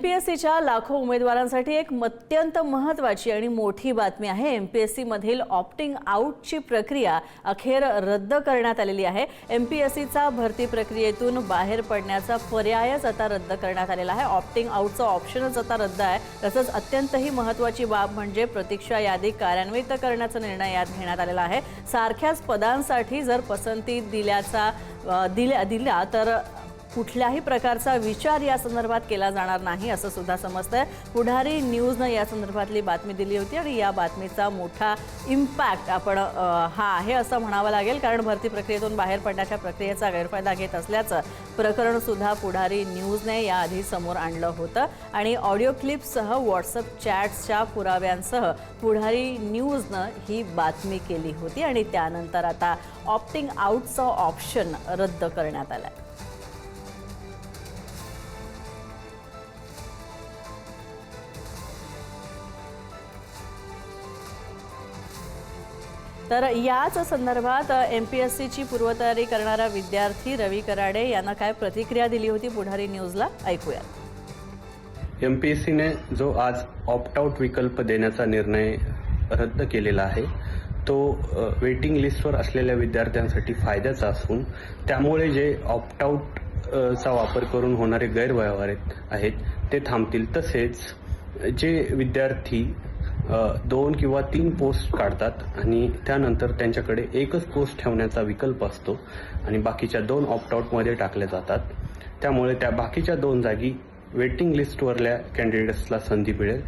एमपीएससीच्या लाखो उमेदवारांसाठी एक अत्यंत महत्त्वाची आणि मोठी बातमी आहे। एमपीएससी मधील ऑप्टिंग आउटची प्रक्रिया अखेर रद्द करण्यात आलेली आहे। एमपीएससीचा भरती प्रक्रियेतून बाहेर पडण्याचा पर्यायच आता रद्द करण्यात आलेला आहे। ऑप्टिंग आउटचा ऑप्शनच आता रद्द आहे। तसंच अत्यंत ही महत्त्वाची बाब म्हणजे प्रतीक्षा यादी कार्यान्वित करण्याचा निर्णय यात घेण्यात आलेला आहे। सारख्याच पदांसाठी जर पसंती दिला तर कुठल्याही प्रकारचा विचार या संदर्भात केला जाणार नाही असं सुद्धा समजतंय। पुढारी न्यूजने या संदर्भातली बातमी दिली होती आणि या बातमीचा मोठा इम्पॅक्ट हा आहे असं म्हणावं लागेल, कारण भरती प्रक्रियेतून बाहेर पडण्याच्या प्रक्रियेचा गैरफायदा घेत असल्याचं प्रकरण सुद्धा पुढारी न्यूजने याआधी समोर आणलं होतं आणि ऑडिओ क्लिप्ससह व्हॉट्सअप चॅट्सच्या पुराव्यांसह पुढारी न्यूजनं ही बातमी केली होती आणि त्यानंतर आता ऑप्टिंग आउटचा ऑप्शन रद्द करण्यात आलाय। तर याच संदर्भात एमपीएससीची पूर्वतयारी करणारा विद्यार्थी रवी कराडे यांना काय प्रतिक्रिया दिली होती पुढारी न्यूजला, ऐकूया। एमपीएससीने जो आज ऑप्ट आउट विकल्प देण्याचा निर्णय रद्द केलेला आहे तो वेटिंग लिस्टवर असलेल्या विद्यार्थ्यांसाठी फायद्याचा असून त्यामुळे जे ऑप्ट आउट चा वापर करून होणारे गैरव्यवहार आहेत ते थांबतील। तसेच जे विद्यार्थी 2 किंवा 3 पोस्ट काढतात आणि त्यानंतर त्यांच्याकडे एकच पोस्ट ठेवण्याचा विकल्प असतो आणि बाकीच्या 2 ऑप्ट आउट मध्ये टाकल्या जातात, त्यामुळे त्या बाकीच्या 2 जागी वेटिंग लिस्टवरल्या कॅन्डिडेट्सला संधी मिळेल।